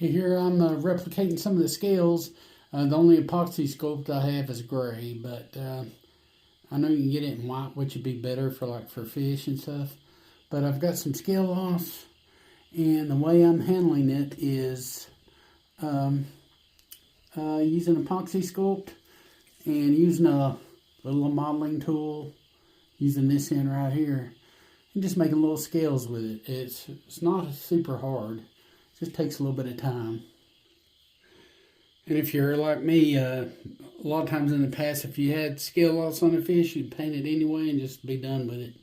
Okay, here I'm replicating some of the scales. The only epoxy sculpt I have is gray, but I know you can get it in white, which would be better for fish and stuff. But I've got some scale offs, and the way I'm handling it is using epoxy sculpt and using a little modeling tool, using this end right here, and just making little scales with it. It's not super hard. It just takes a little bit of time. And if you're like me, a lot of times in the past, if you had scale loss on a fish, you'd paint it anyway and just be done with it.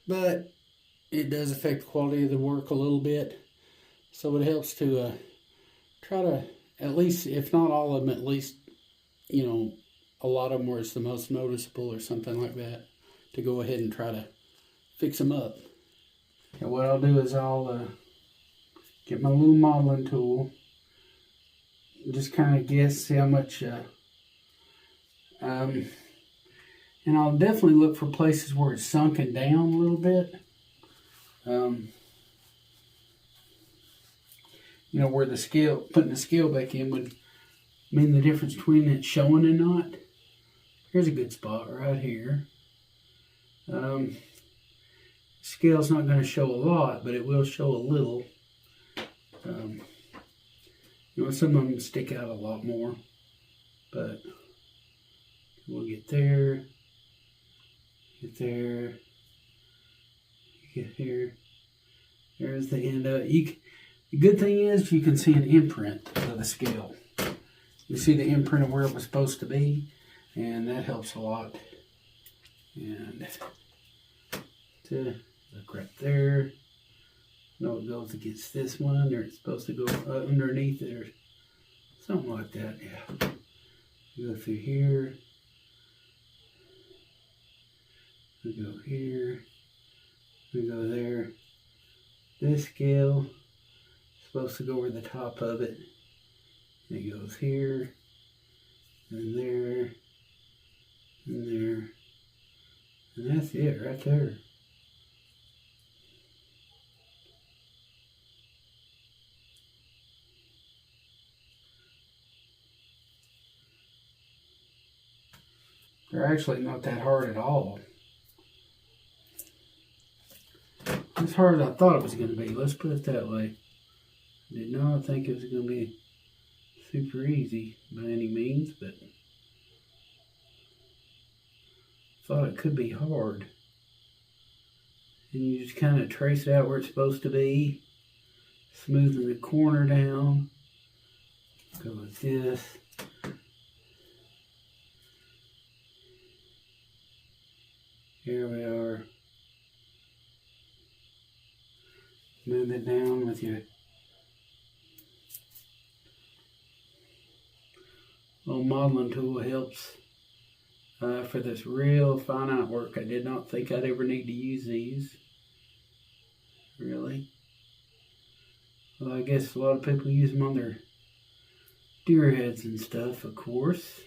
But it does affect the quality of the work a little bit. So it helps to try to, at least, if not all of them, at least, a lot of them where it's the most noticeable or something like that, to go ahead and try to fix them up. And what I'll do is I'll get my little modeling tool, just kind of guess, see how much, and I'll definitely look for places where it's sunken down a little bit. Where the scale, putting the scale back in would mean the difference between it showing and not. Here's a good spot right here. Scale's not going to show a lot, but it will show a little. Some of them stick out a lot more, but we'll get there, get here. There's the end of it. The good thing is you can see an imprint of the scale. You see the imprint of where it was supposed to be, and that helps a lot. And to look right there. No, it goes against this one, or it's supposed to go underneath it, or something like that. Yeah. You go through here. We go here. We go there. This scale is supposed to go over the top of it. And it goes here, and there, and there. And that's it right there. They're actually not that hard at all. As hard as I thought it was going to be, let's put it that way. I did not think it was going to be super easy by any means, but thought it could be hard. And you just kind of trace it out where it's supposed to be, smoothing the corner down. Go with this. Here we are. Move it down with your little modeling tool. Helps for this real fine art work. I did not think I'd ever need to use these. Really. Well, I guess a lot of people use them on their deer heads and stuff, of course.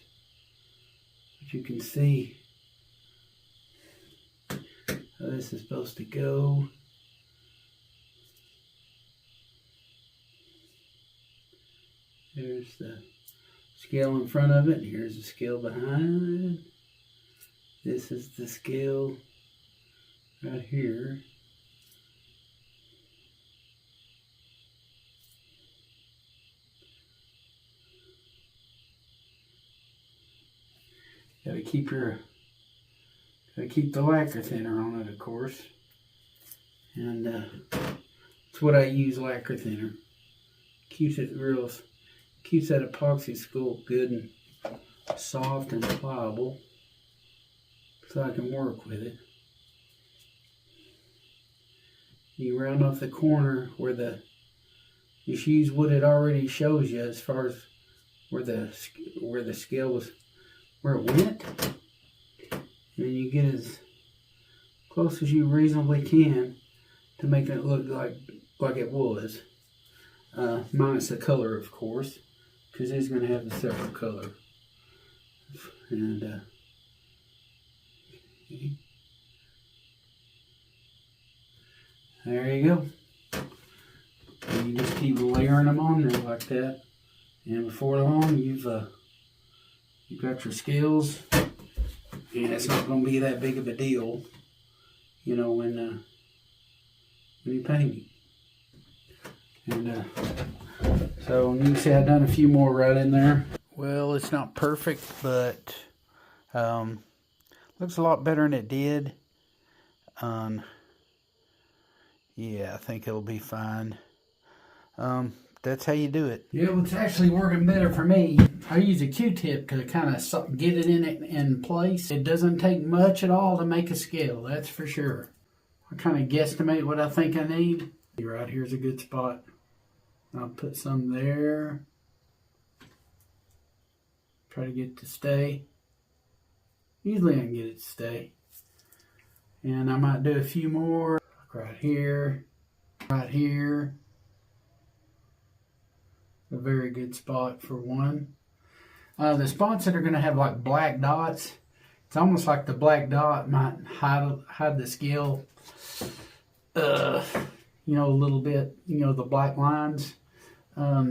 But you can see how this is supposed to go. There's the scale in front of it. Here's the scale behind it. This is the scale right here. Gotta keep the lacquer thinner on it, of course. And that's what I use, lacquer thinner. Keeps that epoxy sculpt good and soft and pliable, so I can work with it. You round off the corner where just use what it already shows you as far as where the scale was, where it went. And then you get as close as you reasonably can to make it look like it was. Minus the color, of course, because it's going to have a separate color. And there you go. And you just keep layering them on there like that. And before long, you've got your scales, and it's not going to be that big of a deal, you know, when you paint it. And so you can see I've done a few more right in there. Well, it's not perfect, but looks a lot better than it did. Yeah, I think it'll be fine. That's how you do it. Yeah, well, it's actually working better for me. I use a Q-tip to kind of get it in place. It doesn't take much at all to make a scale, that's for sure. I kind of guesstimate what I think I need. Right here's a good spot. I'll put some there. Try to get it to stay. Usually I can get it to stay. And I might do a few more. Right here. Right here. A very good spot for one. The spots that are going to have like black dots, it's almost like the black dot might hide the scale, you know, a little bit, you know, the black lines. I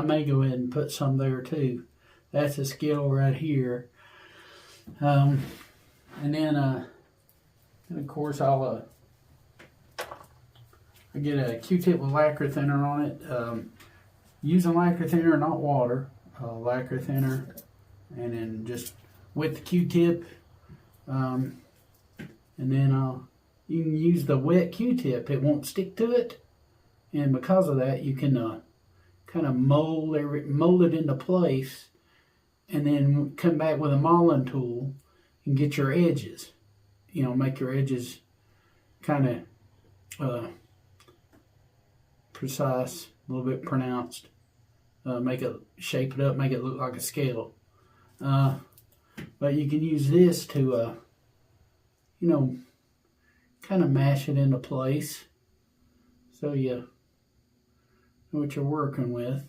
may go ahead and put some there too. That's a scale right here. And then of course I get a Q-tip with lacquer thinner on it. Using lacquer thinner, not water, lacquer thinner, and then just with the Q-tip, and then you can use the wet Q-tip. It won't stick to it, and because of that, you can kind of mold it into place, and then come back with a modeling tool and get your edges. You know, make your edges kind of precise, a little bit pronounced. Shape it up, make it look like a scale. But you can use this to, you know, kind of mash it into place so you know what you're working with.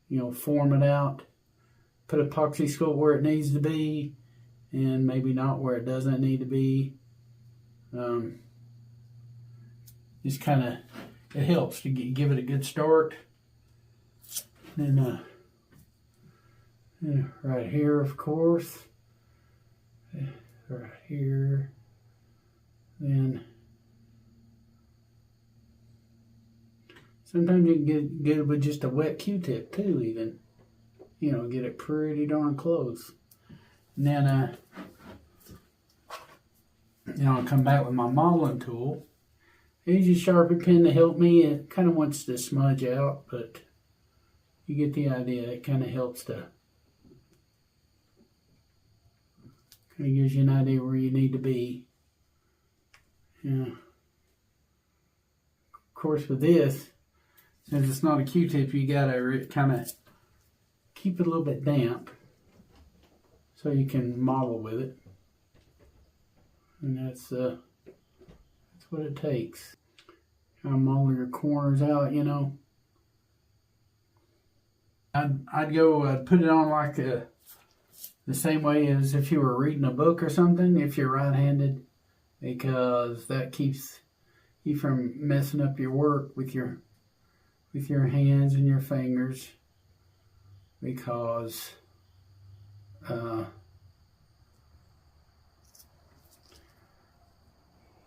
You know, form it out, put epoxy sculpt where it needs to be, and maybe not where it doesn't need to be. Just kind of, it helps to give it a good start. Then right here, of course, right here, then sometimes you can get it with just a wet Q-tip too, even, you know, get it pretty darn close. And then I'll come back with my modeling tool. I use a Sharpie pen to help me. It kind of wants to smudge out, but you get the idea. It kind of helps to, kind of gives you an idea where you need to be. Yeah. Of course, with this, since it's not a Q-tip, you gotta kind of keep it a little bit damp so you can model with it. And that's what it takes. Kind of model your corners out, you know. I'd go put it on like the same way as if you were reading a book or something, if you're right-handed, because that keeps you from messing up your work with your hands and your fingers, because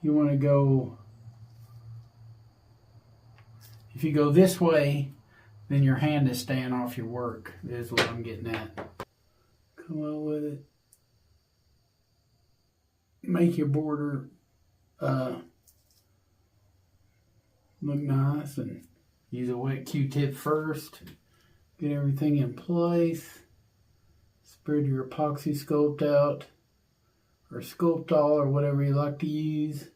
you want to go, if you go this way, then your hand is staying off your work, is what I'm getting at. Come on with it. Make your border look nice, and use a wet Q-tip first. Get everything in place. Spread your epoxy sculpt out, or Sculptol, or whatever you like to use.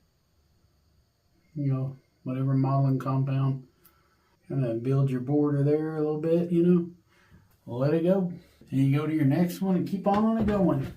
You know, whatever modeling compound. Kind of build your border there a little bit, you know. Let it go. And you go to your next one and keep on going.